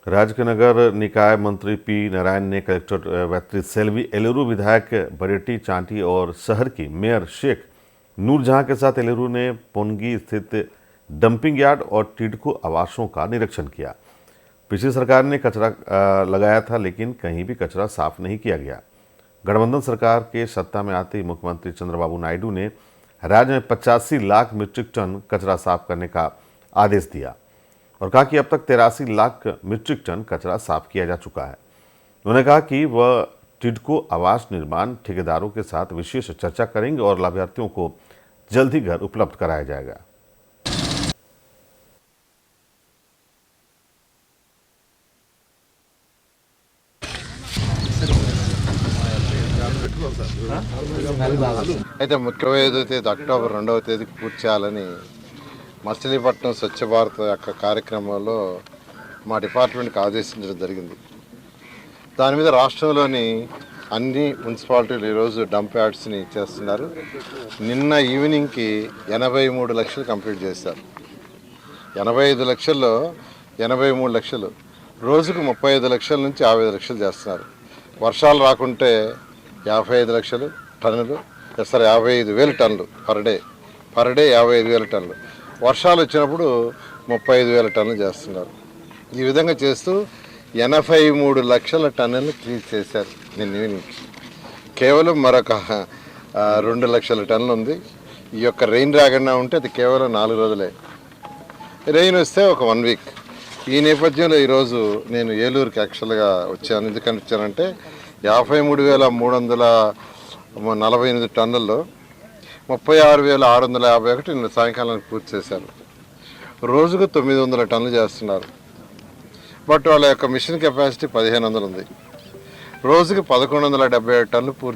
राज्य के नगर निकाय मंत्री पी नारायण ने कलेक्टर वैत्री सेल्वी एलेरू विधायक बरेटी चांटी और शहर की मेयर शेख नूरजहां के साथ एलेरू ने पोनगी स्थित डंपिंग यार्ड और टिडको आवासों का निरीक्षण किया। पिछली सरकार ने कचरा लगाया था, लेकिन कहीं भी कचरा साफ नहीं किया गया। गठबंधन सरकार के सत्ता में आते ही मुख्यमंत्री चंद्रबाबू नायडू ने राज्य में 85 लाख मीट्रिक टन कचरा साफ करने का आदेश दिया और कहा कि अब तक 83 लाख मीट्रिक टन कचरा साफ किया जा चुका है। उन्होंने कहा कि वह टिडको आवास निर्माण ठेकेदारों के साथ विशेष चर्चा करेंगे और लाभार्थियों को जल्द ही घर उपलब्ध कराया जाएगा। అయితే 35వ తేదీ అక్టోబర్ 2వ తేదీకి పూర్తి చేయాలని మచిలీపట్నం స్వచ్ఛ భారత్ యొక్క కార్యక్రమంలో మా డిపార్ట్మెంట్కి ఆదేశించడం జరిగింది. దాని మీద రాష్ట్రంలోని అన్ని మున్సిపాలిటీలు ఈరోజు డంప్ యార్డ్స్ని చేస్తున్నారు. నిన్న ఈవినింగ్కి 83 లక్షలు కంప్లీట్ చేశారు. 85 లక్షల్లో 83 లక్షలు, రోజుకు 35 లక్షల నుంచి 55 లక్షలు చేస్తున్నారు. వర్షాలు రాకుంటే 55 లక్షలు టన్నులు, 55,000 టన్నులు పర్ డే 55,000 టన్నులు. వర్షాలు వచ్చినప్పుడు 35,000 టన్నులు చేస్తున్నారు. ఈ విధంగా చేస్తూ 83 లక్షల టన్నులు క్లీన్ చేశారు నిన్న ఈవినింగ్. కేవలం మరొక 2 లక్షల టన్నులు ఉంది. ఈ యొక్క రెయిన్ రాకుండా ఉంటే అది కేవలం 4 రోజులే. రెయిన్ వస్తే ఒక 1 వీక్. ఈ నేపథ్యంలో ఈరోజు నేను ఏలూరుకి యాక్చువల్గా వచ్చాను. ఎందుకని వచ్చానంటే 53,348 టన్నుల్లో 36,651 నిన్న సాయంకాలానికి పూర్తి చేశారు. రోజుకు 900 టన్నులు చేస్తున్నారు. బట్ వాళ్ళ యొక్క మిషన్ కెపాసిటీ 1,500 ఉంది. రోజుకి 1,177 టన్నులు పూర్తి